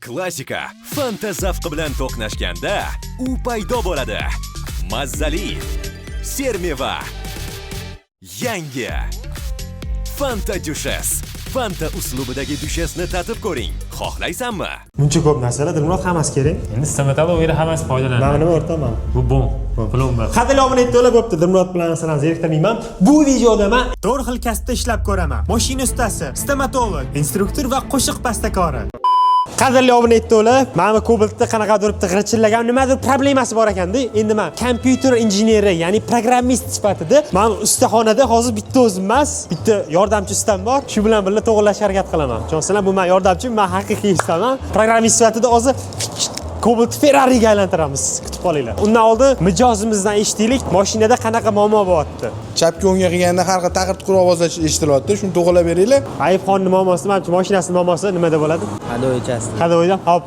Klassika Fanta zavqi bilan to'qnashganda u paydo bo'ladi. Mazzali Sermeva. Yangi Fanta Duchess. Fanta uslubidagi Duchessni tatib ko'ring. Xohlaysanmi? Buncha ko'p narsalar Dilmurod hammasi kerak. Endi stomatologiyada hammasi foydalanadi. Mana nima o'rtaman? Bu bom. Plomba. Qadrli obunachilar to'la bo'pti. Dilmurod bilan sizlarni zeriktirmayman. Bu videoda men 4 xil kasbda ishlab ko'raman. Mashina ustasi, stomatolog, instruktor va qo'shiq bastakori. Qadrli obunachilar to'la, mana Cobaltda qanaqadir g'irchillagan nimadir problemasi bor ekanda. Endi men kompyuter injeneri, ya'ni programmist sifatida men ustaxonada hozir bitta o'zim emas, bitta yordamchi ustam bor. Shu bilan birga to'g'irlashga harakat qilaman. Tushunasizlar, bu men yordamchim, men haqiqiy ustaman. Programmist sifatida hozir Cobalt Ferrari'ga aylantiramiz. Kutib qolinglar. Undan oldin mijozimizdan eshitaylik, mashinada qanaqa muammo bo'lyapti. Chapga o'ngga qilganda har xil taqir-tuqir ovozlar eshitilyapti. Shuni to'g'rilab beringlar. iPhone'ning muammosi, menimcha mashinasining muammosi nimada bo'ladi? Hado'ychasi. Hado'yda. Hop,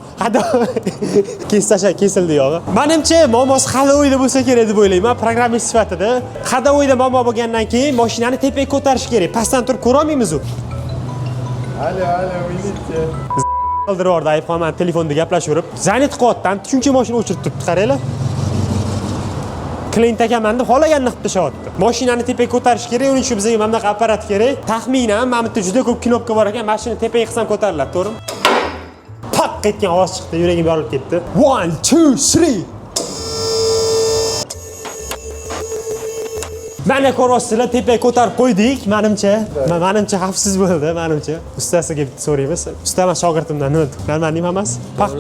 kesildi yog'i. Menimcha muammosi hado'yda bo'lsa kerak deb o'ylayman. Programmist sifatida hado'yda muammo bo'lgandan keyin mashinani tepaga ko'tarish kerak. Pastdan turib ko'ra olmaymiz u. Alo, militsiya. Qildirib iPhone bilan telefonda gaplashib, zanit qilyapti. Shuncha mashina o'chirib turibdi, qaranglar. Klient akamanni xolaganini qilib tashyapti. Mashinani tepaga ko'tarish kerak, uning uchun bizga mana bunaqa apparat kerak. Taxminan mana bu yerda juda ko'p knopka bor ekan, mashina tepaga qilsam ko'tariladi, to'g'rimi? Paq ketgan ovoz chiqdi, yuragim yorilib ketdi. 1 2 3 Mana ko'ryapsizlar, tepaga ko'tarib qo'ydik, menimcha xavfsiz bo'ldi, menimcha. Ustasiga so'raymiz. Ustama shogirdimdan nima? Normalniy emas? Paq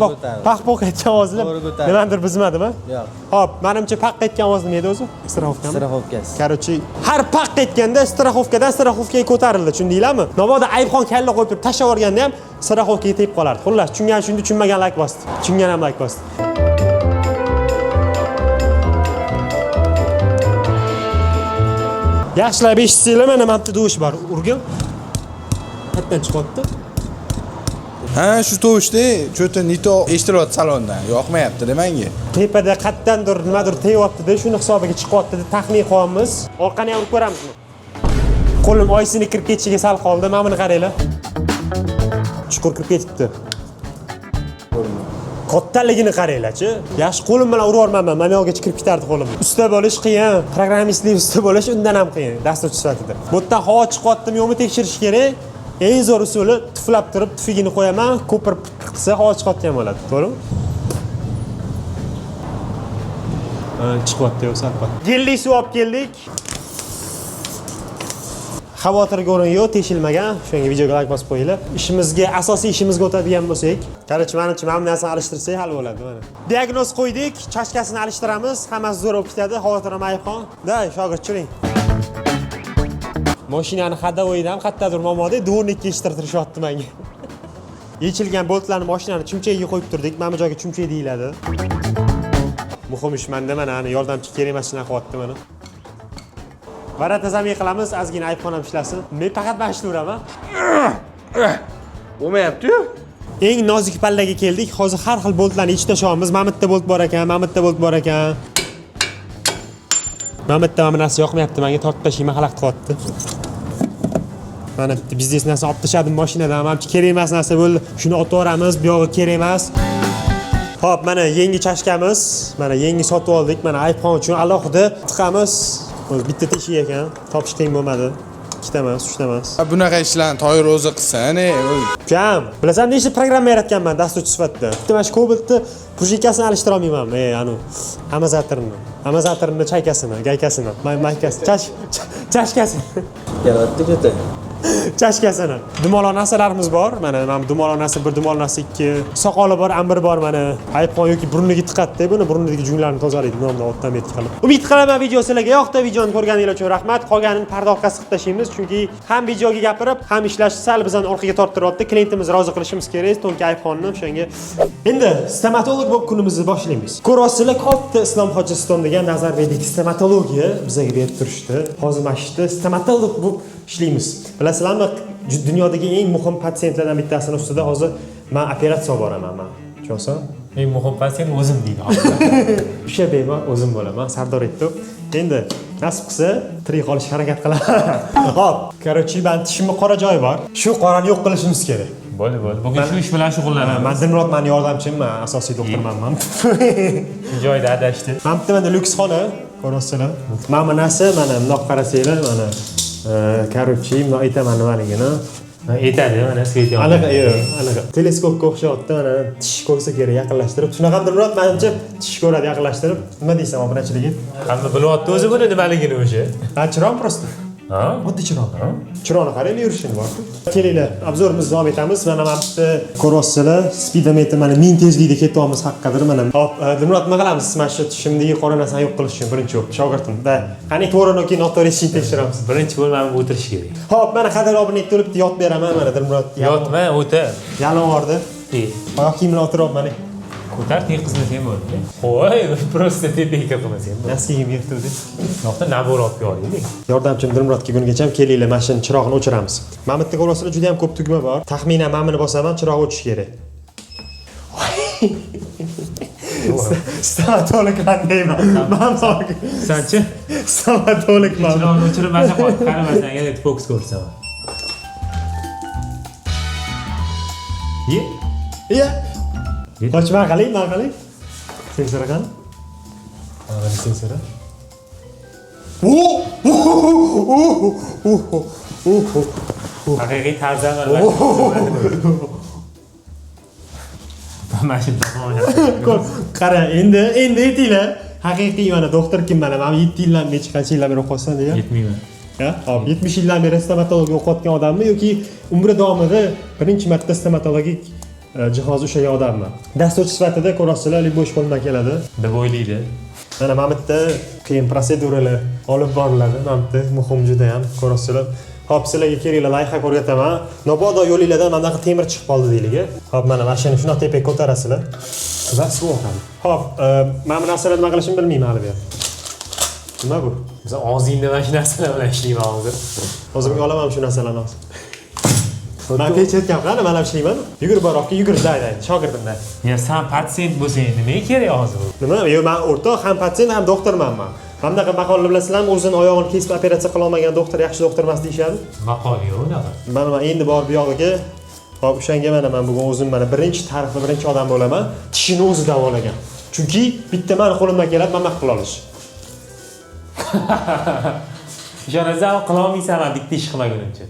etgan ovozlar nimadir buzmadimi? Yo'q. Hop, menimcha paq etgan ovoz nima edi o'zi? Strafovkami? Strafovkasi. Короче, har paq etganda strafovkaga ko'tarildi, tushundinglarmi? Navoda iPhone kalla qo'yib turib tashlab yuborganda ham strafovkaga tegib qolardi. Xullas, tushungan shunda, tushunmagan like bosdi. Tushungan ham like bosdi. Yaxshilab eshitsanglar, mana bitta tovush bor. Urgin. Qayerdan chiqyapti? Ha, shu tovushda cho'ta nito eshitilyapti salondan. Yoqmayapti-da menga. Tepada qayerdandir nimadir teyapti-da, shuni hisobiga chiqyapti deb taxmin qilyapmiz. Orqani ham urib ko'ramizmi? Qo'lim oysini kirib ketishiga sal qoldi. Mana buni qaranglar. Chuqur kirib ketibdi. Kattaligini qaranglar-chi. Yaxshi qo'lim bilan urvormanman, mana yo'lgacha kirib ketardi qo'lim. Usta bo'lish qiyin, programmistlik usta bo'lish undan ham qiyin, dasturchi sifatida. Bu yerdan havo chiqyaptimi yo'qmi tekshirish kerak. Eng zo'r usuli tuflab turib, tufigini qo'yaman, ko'pirib qilsa havo chiqayotgan bo'ladi, to'g'rimi? Chiqyapti yo'q, salpa. Gelli suv olib keldik. Xavotirga o'rin yo'q, teshilmagan. Shunga videoga like bosib qo'yinglar. Asosiy ishimizga o'tadigan bo'lsak, qarich menimcha mana bu narsani alishtirsak hal bo'ladi mana. Diagnoz qo'ydik, chashkasini alishtiramiz, hammasi zo'r bo'lib ketadi, xavotir ham iPhone. Da, shogird churing. Mashinani hado'ydan ham qayerdadir muammoda dvornikka eshittirishyapti menga. Yechilgan boltlarni mashinani chumchagiga qo'yib turdik. Mana bu joyga chumchak deyiladi. Muhim ish menda mana yordamchi kerak emas shuna qilyapti mana. Varatazam qilamiz, ozgina iPhone ham ishlasin. Men faqat mana ishlayveraman. Bo'lmayapti-yu. Eng nozik pallaga keldik. Hozir har xil boltlarni ichida tashyapmiz. Mana bu yerda bolt bor ekan, mana bu yerda bolt bor ekan. Mana bu yerda mana narsa yoqmayapti, menga tortib tashlayman, xalaqit qilyapti. Mana bitta biznes narsa olib tashladim mashinadan, menimcha kerak emas narsa bo'ldi. Shuni otib yuboramiz, bu yog'i kerak emas. Hop, mana yangi chashkamiz. Mana yangi sotib oldik. Mana iPhone uchun alohida tiqamiz. Bitta teshik ekan, topish qiyin bo'lmadi. Ikkita emas, uchta emas. Bunaqa ishlarni Toyir o'zi qilsa-ne. Kam, bilasan, nechta programma yaratganman dasturchi sifatida. Bitta mana shu Cobaltni prujikasini alishtira olmayman. Amazatorni chaykasini, gaykasini, maykasini, chashkasini. Kelayapti juda. Chashkasini. Dumaloq narsalarimiz bor. Mana dumaloq narsa 1, dumaloq narsa 2. Soqoli bor, ambir bor mana. iPhone yoki burniga tiqatdi, buni burnidagi junglarni tozalaydi, nomda o'tdan bet qilib. Umid qilaman video sizlarga yoqdi. Videoni ko'rganingiz uchun rahmat. Qolganini parda orqasiga qilib tashlaymiz, chunki ham videoga gapirib, ham ishlash sal bizani orqaga torttiryapti. Klientimizni rozi qilishimiz kerak, to'nka iPhone'ni o'shanga. Endi stomatolog bo'lib kunimizni boshlaymiz. Ko'ryapsizlar, katta Islom Hojiston degan Nazarbayevdagi stomatologiya bizga berib turishdi. Hozir mana shu stomatolog bo'lib ishlaymiz. Bilasizlarmi, dunyodagi eng muhim patsientlardan bittasini ustida hozir men operatsiya olib boraman men. Tushunsan? Eng muhim pasient o'zim deydi. O'sha bemor o'zim bo'laman, Sardor aytdi. Endi nasib qilsa tirik qolishga harakat qilaman. Hop, короче, men tishimni qora joyi bor. Shu qorani yo'q qilishimiz kerak. Bo'ldi. Bugun shu ish bilan shug'ullanaman. Men Dilmurod meni yordamchim, men asosiy doktorman. Joyda adashdi. Mana bitta menda lyuks xona, ko'rasizlar. Mana bu narsa, mana bundoq qarasanglar, mana короче, bundoq aytaman nimaligini. Aytadi, mana svet yo'q. Anaqa teleskopga o'xshyapti, mana tish ko'rsa kerak yaqinlashtirib. Shunaqa Dilmurod menimcha tish ko'radi yaqinlashtirib. Nima deysan obunachiligim? Hamma bilyapti o'zi buni nimaligini o'sha. Ha, chiroq просто. Ha? Oddiy chiroq. Chiroqni qaranglar yurishini bor. Kelinglar, obzorimizni davom etamiz. Mana bitta ko'rasizlar, speedometr mana 1000 tezlikda ketyapmiz haqqadir mana. Hop, Dilmurod nima qilamiz? Mana shu tishimdagi qora narsani yo'q qilish uchun birinchi bo'lib shogirdim-da. Qani to'g'rini keyin noto'g'risini tekshiramiz. Birinchi bo'lmani o'tirish kerak. Hop, mana qadar obunachilar to'libdi, yotib beraman mana Dilmurod. Yotma, o'tir. Yalvordi. Oyoq kiyimni o'tirib mana. Ko'tar, qilmasang bo'ldi. Qo'y, просто tepega qilmasang bo'ldi. Nasi kiyim yirtuvdi. Yoqda nabor olib olaylik. Yordamchim Dilmurod kelgunigacha kelinglar, mashina chirog'ini o'chiramiz. Mana bitta ko'rasizlar, juda ham ko'p tugma bor. Taxminan mana buni bosaman, chiroq o'chishi kerak. Stomatologman deyman. Mana Sanchi? stomatologman. Chiroqni o'chirib masa qo'yib qaramasang, yana fokus ko'rsaman. Iya. Ochma qaling, mana qaling. Sensor qani? Mana sensor. Haqiqiy tarzan mana shu Qara, endi aytinglar. Haqiqiy mana doktor kim mana? Men 7 yildan necha qancha yildan beri o'qiyapsan degan. Yetmayman. Ya, hop 70 yildan beri stomatolog o'qiyotgan odammi yoki umri davomida birinchi marta stomatologik jihoz ushlagan odamman. Dasturchi sifatida ko'rasizlar, bosh qo'ldan keladi deb o'ylaydi. Mana bitta qiyin proseduralar olib boriladi. Mana bitta muhim juda ham ko'rasizlar. Hop, sizlarga kerakli loyiha ko'rsataman. Mabodo yo'linglardan mana bunaqa temir chiqib qoldi deylik. Hop, mana mashina shunday tepaga ko'tarasizlar. Va suv oqadi. Hop, men bu narsalarni nima qilishimni bilmayman hali bu. Nima bu? Biz og'zingda mana shu narsalar bilan ishlayman hozir. O'zimga olaman shu narsalarni. Men kechayotgan qani, men ham ishlayman. Yugurib borib, yugurib dayday, shogirdimda. Ya sen patsient bo'lsang nimaga kerak hozir? Nima? Yo'q, men o'rtoq ham patsient, ham doktormanman. Mana bunaqa maqolni bilasizlarmi? O'zini oyog'ini kesib operatsiya qila olmagan doktor yaxshi doktor emas deyshadi. Maqol yo'q unaqa. Mana men endi borib bu yog'iga, hop, o'shanga mana men bugun o'zim mana birinchi tarixda birinchi odam bo'laman, tishini o'zi davolagan. Chunki bitta meni qo'limdan keladi, men qila olish. Ishonasam qila olmaysan, bitta ish qilmagunimcha.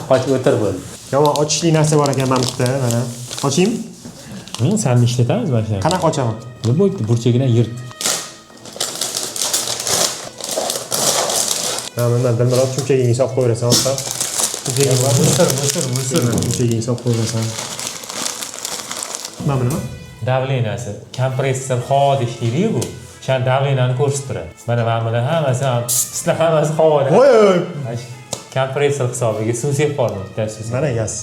Qochib o'tir bo'ldi. Yomon ochishli narsa bor ekan men bitta, mana. Ochaymi? Men seni ishlatamiz mana shuni. Qanaqa ochaman? Nima bo'ldi? Burchagidan yirt. Mana Dilmurod chunchagiga hisob qo'yrasan, o'rtoq. Chunchagiga bor. Musir. Chunchagiga hisob qo'yrasan. Mana nima? Davleniyasi, kompressor havoda ishlaydi bu. O'sha davleniyani ko'rsatib turadi. Mana mana hammasi, sizlar hammasi havoda. Voy! Kompressor hisobiga suv sepib qoldim bittasi. Mana gaz.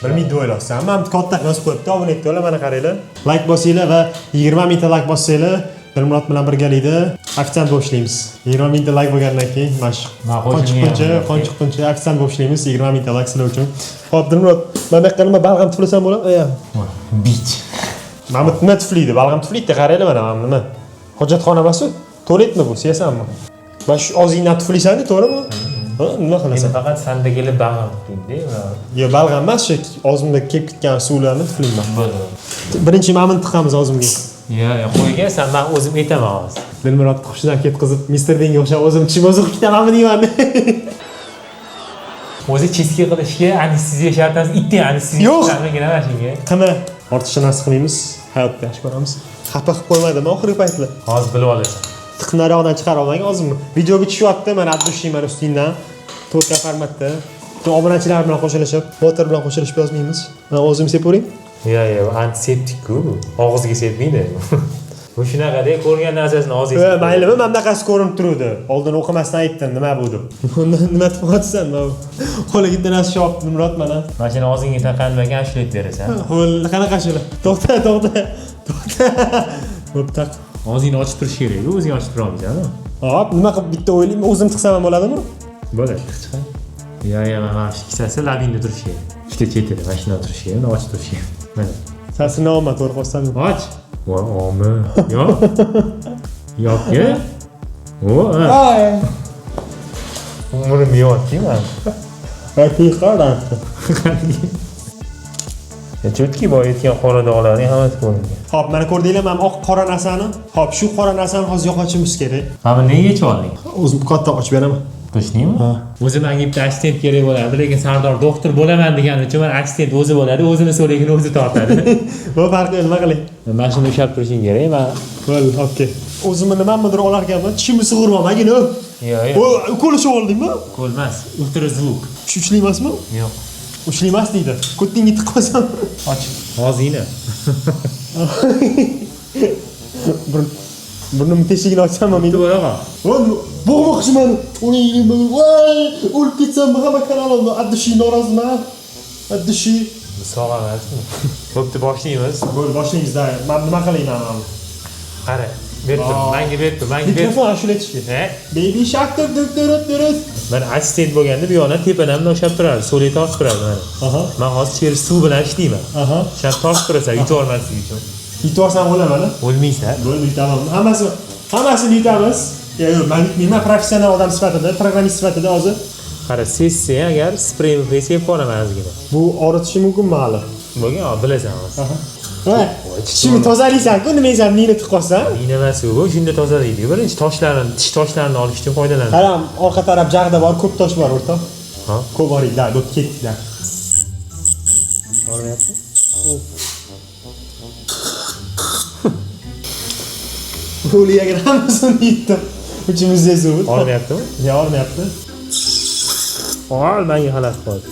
Bilmaydi o'ylayapsan. Men katta yozib qo'yibdi, obuna etinglar, mana qaranglar. Like bosinglar va 20 mingta like bossanglar, Dilmurod bilan birgalikda ofitsiant boshlaymiz. 20 mingta like bo'lgandan keyin mashq. Qon chiqquncha ofitsiant boshlaymiz 20 mingta like sizlar uchun. Hop, Dilmurod, mana bu nima balg'am tuflasam bo'ladimi? Bich. Mana bu nima tuflaydi? Balg'am tuflaydi, qaranglar mana nima. Hojatxona emas-ku? Tualetmi bu? Siyasanmi? Mana shu og'zingdan tuflaysan-da, to'g'rimi? Ha, nima qilasan? Faqat sanda kelib balg'am tuflaydi-da. Yo'q, balg'am emas, shu og'zimda kelib ketgan suvlarni tuflayman. Bo'ldi. Birinchi ma'min tiqamiz og'zimga. Ya, qo'ygan, sen men o'zim aytaman hozir. Dilmurod hushidan ketqizib, Mr. Bean'ga o'xshab o'zim tishim o'zim ketamanmi deyman. O'zi cheski qilishga anesteziya shart emas, itni anesteziya qilmagan mana shunga. Qani, ortiqcha narsa qilmaymiz, hayotda yaxshi ko'ramiz. Xafa qilib qo'ymadimi oxirgi paytlar? Hozir bilib olasan. Tiqnariqdan chiqara olmagan hozirmi? Videoga tushyapti, mana addushiyman ustingdan. 4K formatda. Obunachilar bilan qo'shilishib, motor bilan qo'shilishib yozmaymiz. Men o'zim sepavering. Ya, antiseptik-ku. Og'izga sepmaydi. Bu shunaqada ko'rgan narsasini og'zingizga. Maylimi, men bunaqasi ko'rinib turuvdi. Oldin o'qimasdan aytdim, nima bu deb. Nima deyapsan, bu? Qo'liga bitta narsa shovibdi, Dilmurod mana. Mashina og'zingga taqalmagan ashlat berasan. Qo'l qanaqa ashula? To'xta. Bo'pti. Og'zingni ochib turish kerak, o'zing ochib tura olmaysan-ku. Hop, nima qilib bitta o'ylayman, o'zim tiqsam ham bo'ladimi? Bo'ladi, chiqar. Ya, mana shu ikkitasi labingda turishi kerak. Ikkita chetida mashina turishi kerak, uni ochib turishi kerak. Mana. Sasini olma, to'g'ri qo'ysam. Och. Voy, olma. Yo'q. Yo'q-ku. Voy. Ay. Umurim yo'q-ku men. Haqiqatan. Chotki boyayotgan qora dog'larning hammasi ko'ringan. Xo'p, mana ko'rdinglar, men oq qora narsani. Xo'p, shu qora narsani hozir yo'qotishimiz kerak. Mana nega yechib olding? O'zim katta ochib beraman. Qilishingmi? Ha. O'zi menga bitta assistent kerak bo'ladi, lekin Sardor doktor bo'laman degani uchun men assistent o'zi bo'ladi, o'zini so'ligini o'zi tortadi. Bu farqi nima qiling? Mashina ushlab turishing kerak, men. Bo'ldi, okey. O'zimni nimanidir olar ekanman, tishimni sug'urmamagin. Yo'q, yo'q. Qo'lishib oldingmi? Qo'lmas. Ultrazvuk. Shu ushli emasmi? Yo'q. Ushli emas deydi. Ko'tingga tiqib qolsam. Och. Hozina. Burnimni teshigini ochsam men. Bo'laqa. Bo'g'moqchiman. Uning voy, o'lib ketsam hamma kanalimni addishi noroziman. Addishi Sog'a emasmi? Bo'pti, boshlaymiz. bo'ldi, boshlaymiz-da. Men nima qilayman? Qara. Berdim, menga berdim. Mikrofon ashulatishi. Baby shark deb. Men assistent bo'lganda bu yoqdan tepadan ushlab turadi, so'lga tortib turadi mana. Aha. Men hozir cherni suv bilan ishlayman. Aha. Shart tortib turasan, yutib olmaslik uchun. Yutvorsan bo'ladimi? O'lmaysan. Bo'ldi, tamam. Hammasini yutamiz. Yo'q, men professional odam sifatida, programmist sifatida hozir Qara, sessiya agar sprey qilib qo'yaman ozgina. bu og'ritishi mumkinmi hali? Bo'lgan, bilasan hozir. Ha. Tishimni tozalaysan-ku, nima yesam, nini tiqib qolsan? Nima emas u, shunda tozalaydi. Birinchi tish toshlarini olish uchun foydalanadi. Qaram, orqa taraf jag'da bor, ko'p tosh bor o'rta. Ha? Ko'p boringlar, bo'p ketdilar. Olmayapti? Bo'liyaga hammasini yutdim. Uchimizda suv. Olmayaptimi? Yo'q, olmayapti. Ol, menga xalaqit qildi.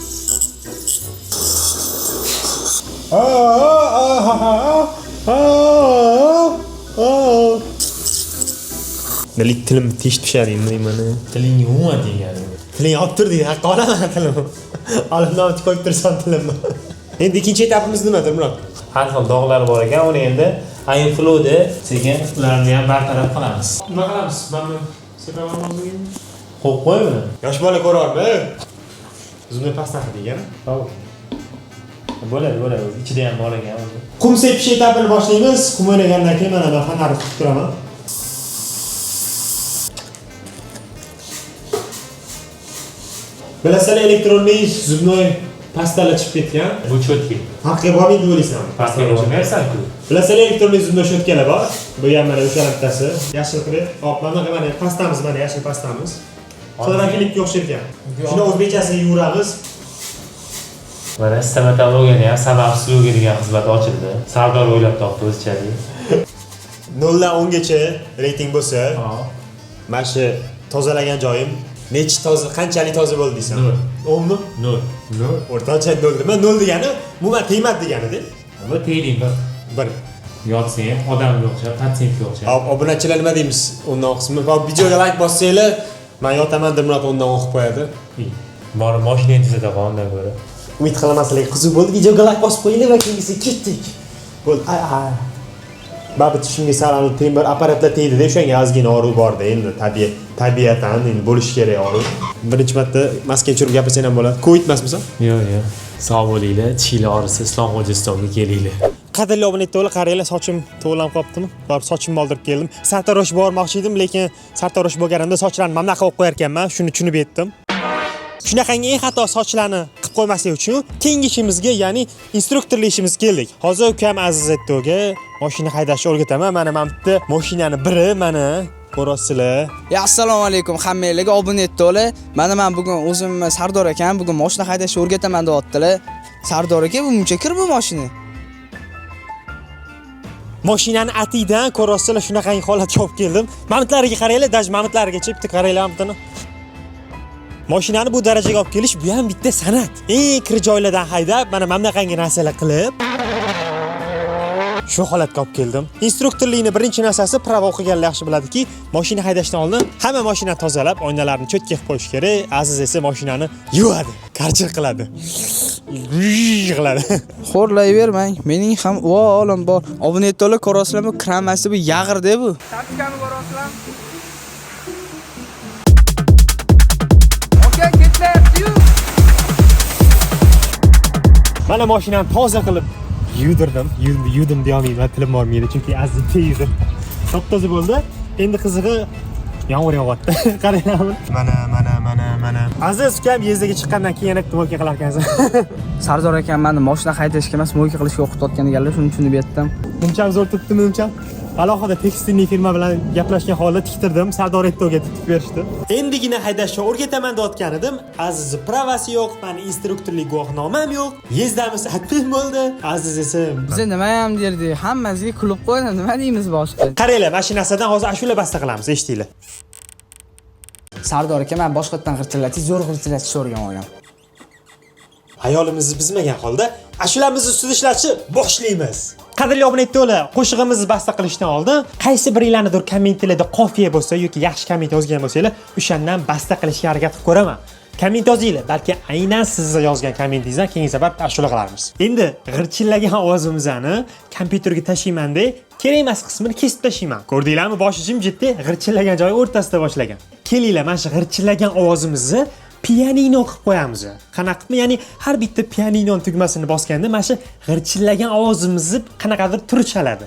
Nalik tilim tish tushadi mana. Tiling yuvma degani. Tiling olib tur deydi, haqqa olaman tilim. Olimdan o'tib qo'yib tursan tilimni. Endi ikkinchi etapimiz nimadir, Murod? Har xil dog'lar bor ekan, uni endi Inflow'da sekin ularni ham bartaraf qilamiz. Nima qilamiz? Mana sepaman o'zingni. Qo'yib qo'y buni. Yosh bola ko'rarmi? Zumni pastdan degani. Hop. Bo'ladi. Ichida ham bor ekan o'zi. Qum sepish etapini boshlaymiz. Qum o'ynagandan keyin mana men xanarni tutib turaman. Bilasizlar, elektronli zubnoy pastalar chiqib ketgan. Bu cho'tki. Haqiqiy bormi deb o'ylaysan? Pastga o'chirmaysan-ku. Bilasizlar, elektronli zubnoy shotkalar bor. Bu ham mana o'sha bittasi. Yashil qilib. Hop, mana pastamiz, mana yashil pastamiz. Xlorofikga o'xshaydi ekan. Shuni o'zbekchasiga yuramiz. Mana stomatologiyani ham sababsiz degan xizmat ochildi. Sardor o'ylab topdi o'zichalik. 0 dan 10 gacha reyting bo'lsa, Ha. mana shu tozalagan joyim qanchalik toza bo'ldi deysan? 10 mi? 0. O'rtacha 0 dema. 0 degani, umuman tegmadi degani-da. Bu teyling bir. 1. Yotsang ham odamga o'xshab, patsientga o'xshab. Obunachilar nima deymiz? Undan qismi. Va videoga like bossanglar, men yotaman deb Murod undan o'qib qo'yadi. Borib mashinani tuzata qolgandan ko'ra. Umid qilaman sizlarga qiziq bo'ldi. Videoga like bosib qo'yinglar va keyingisi ketdik. Bo'ldi. Ba'zi tushimga salani temir apparatlar tegdi-da, o'shanga ozgina og'riq bor-da, endi tabiatan endi bo'lish kerak og'riq. Birinchi marta maskani tushirib gapirsang ham bo'ladi. Covid emasmisan? Yo'q. Sog' bo'linglar, tishinglar og'risa Islomxo'jistonga kelinglar. Qadrli obunachilar, qaranglar, sochim to'g'lanib qolibdimi? Borib sochimni oldirib keldim. Sartarosh bormoqchi edim, lekin sartarosh bo'lganimda sochlarni mana bunaqa qilib qo'yar ekanman. Shuni tushunib yetdim. Shunaqangi eng xato sochlarni qilib qo'ymaslik uchun keyingi ishimizga, ya'ni instruktorlik ishimizga keldik. Hozir ukam Aziz Ettoga mashina haydashni o'rgataman. Mana bitta mashinani biri mana ko'rasizlar. Assalomu alaykum hammanglarga obuna etdilar. Mana men bugun o'zim Sardor ekan, bugun mashina haydashni o'rgataman deyaptilar. Sardor aka, bu muncha kir bu mashina. Mashinani atidan ko'rasizlar, shunaqangi holatga olib keldim. Mamutlariga qaranglar, daj mamutlarigacha bitta qaranglar mamutini. Mashinani bu darajaga olib kelish bu ham bitta san'at. Eng kir joylardan haydab, mana bunaqangi narsalar qilib shu holatga olib keldim. Instruktorlikni birinchi narsasi pravo o'qiganlar yaxshi biladiki, mashina haydashdan oldin hamma mashinani tozalab, oynalarni cho'tka qilib qo'yish kerak. Aziz esa mashinani yuvadi, karchil qiladi. Qiladi. Xo'rlayvermang. Mening ham olim bor. Obuna etdilar, ko'rasizlarmi? Kramasi bu yag'irda bu. Tapkani borasizlar. Oka, ketlayapti-yu. Mana mashinani toza qilib yuvdim deyolmayman, tilim bormaydi chunki azizlikda yuvdim. Top-toza bo'ldi. Endi qizig'i yomg'ir yog'yapti. Qaranglar. Mana mana. Aziz ukam yezdaga chiqqandan keyin yana mo'yka qilar ekansiz. Sardor akam meni mashina haydashga emas, mo'yka qilishga o'qitayotgan ekanlar, shuni tushunib yetdim. Muncham zo'r turibdimi muncham? Alohida tekstilniy firma bilan gaplashgan holda tiktirdim. Sardor Ettoga tikib berishdi. Endigina haydashni o'rgataman deyotgan edim. Aziz pravasi yo'q, meni instruktorlik guvohnomam yo'q. Yezdamiz atpin bo'ldi. Aziz esa Biz nima ham derdik, hammasiga kulib qo'ydi, nima deymiz boshqa. qaranglar, mashinasidan hozir ashula basta qilamiz, eshitinglar. Sardor aka, men boshqatdan g'irchillatish, zo'r g'irchillatish o'rgan olgan. Ayolimizni bizmagan holda ashulamizni ustida ishlatishni boshlaymiz. Qadrli obunachilar, qo'shig'imizni basta qilishdan oldin qaysi biringlarnidir kommentlarda qofiya bo'lsa yoki yaxshi komment yozgan bo'lsanglar, o'shandan basta qilishga harakat qilib ko'raman. Komment yozinglar, balki aynan siz yozgan kommentingizdan keyingi safar ashula qilarmiz. Endi g'irchillagan ovozimizni kompyuterga tashlayman-da, kerak emas qismini kesib tashlayman. Ko'rdinglarmi? Boshi jimjitda g'irchillagan joyi o'rtasida boshlagan. Kelinglar, mana shu g'irchillagan ovozimizni pianino qilib qo'yamiz. Qanaqami? Ya'ni har bitta pianino tugmasini bosganda mana shu g'irchillagan ovozimizni qanaqadir turi chaladi.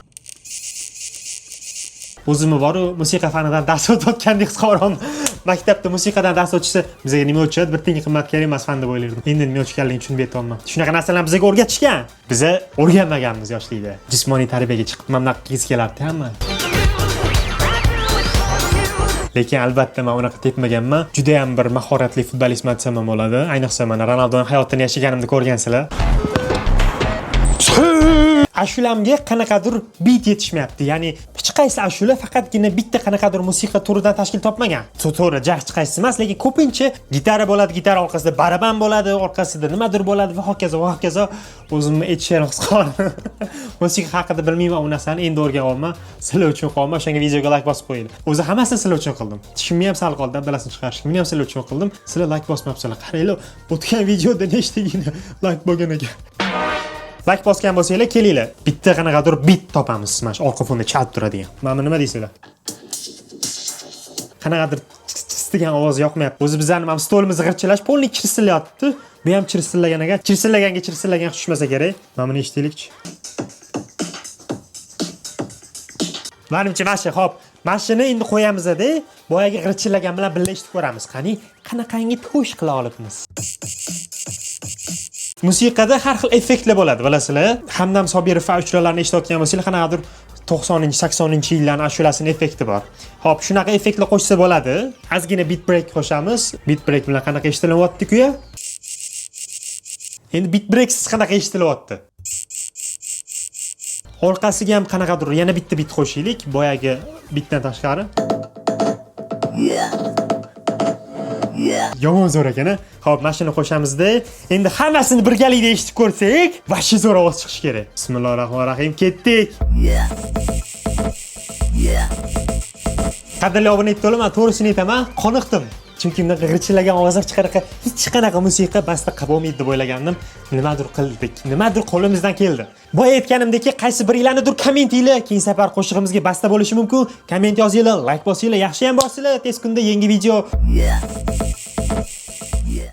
O'zimni boru musiqa fanidan dars o'tayotgandek his qilaman. Maktabda musiqadan dars o'tishsa, bizga nima o'tishadi? Bir tiyinga qimmat kerak emas fan deb o'ylardim. Endi nima o'tishganligini tushunib yetolmayman. Shunaqa narsalarni bizga o'rgatishgan. Biza o'rganmaganmiz yoshlikda. Jismoniy tarbiyaga chiqib mana bunaqa qilgisi kelardi hamma. Lekin albatta men unaqa tepmaganman. Juda ham bir mahoratli futbolistman desam ham bo'ladi. Ayniqsa mana Ronaldoning hayotini yashaganimni ko'rgansizlar. Ashulamga qanaqadir beat yetishmayapti. Ya'ni hech qaysi ashula faqatgina bitta qanaqadir musiqa turidan tashkil topmagan. To'g'ri, hech qaysi emas, lekin ko'pincha gitara bo'ladi, gitara orqasida baraban bo'ladi, orqasida nimadir bo'ladi va hokazo va hokazo. O'zimni aytishim qisqaroq. Musiqa haqida bilmayman u narsani, endi o'rganyapman. Sizlar uchun qolma, o'shanga videoga like bosib qo'yinglar. O'zi hammasini sizlar uchun qildim. Tishimni ham sal qoldi, abdalasini chiqarishimni ham sizlar uchun qildim. Sizlar like bosmabsizlar. Qaranglar, o'tgan videoda nechtagina like bo'lgan ekan. Like bosgan bo'lsanglar, kelinglar. Bitta qanaqadir bit topamiz, mana shu orqa fonda chalib turadigan. Mana nima deysizlar? Qanaqadir degan ovoz yoqmayapti. O'zi bizlarning ham stolimizni g'irchilash polni chirsillayapti. Bu ham chirsillagan ekan. Chirsillagan tushmasa kerak. Mana buni eshitaylikchi. Menimcha mana shu, xo'p. Mashina endi qo'yamiz-da, boyagi g'irchillagan bilan birga eshitib ko'ramiz. Qani, qanaqangi to'sh qila olibmiz. Musiqada har xil effektlar bo'ladi, bilasizlar. Hamdam Sobirov va uchralarni eshitayotgan bo'lsanglar, qanaqadir 90-80-yillarning ashulasini effekti bor. Xo'p, shunaqa effektlar qo'shsa bo'ladi. Ozgina beat break qo'shamiz. Beat break bilan qanaqa eshitilyapti-ku ya? Endi beat breaksiz qanaqa eshitilyapti? Orqasiga ham qanaqadir yana bitta bit qo'shaylik, boyagi bitdan tashqari. Yomon zo'r ekan-a? Xo'p, mashina qo'shamiz-da. Endi hammasini birgalikda eshitib ko'rsak, vashi zo'r ovoz chiqishi kerak. Bismillahirrohmanirrohim, ketdik. Qadrli obunachilar, men to'g'risini aytaman, qoniqdim. Chunki bunday g'irchillagan ovozlar chiqariqa hech qanaqa musiqa basta qilib bo'lmaydi deb o'ylagandim. Nimadir qildik, nimadir qo'limizdan keldi. Boya aytganimdek, qaysi biringlarnidir kommentinglar, keyin safar qo'shig'imizga basta bo'lishi mumkin. Komment yozinglar, like bosinglar, yaxshi ham bosinglar. Tez kunda yangi video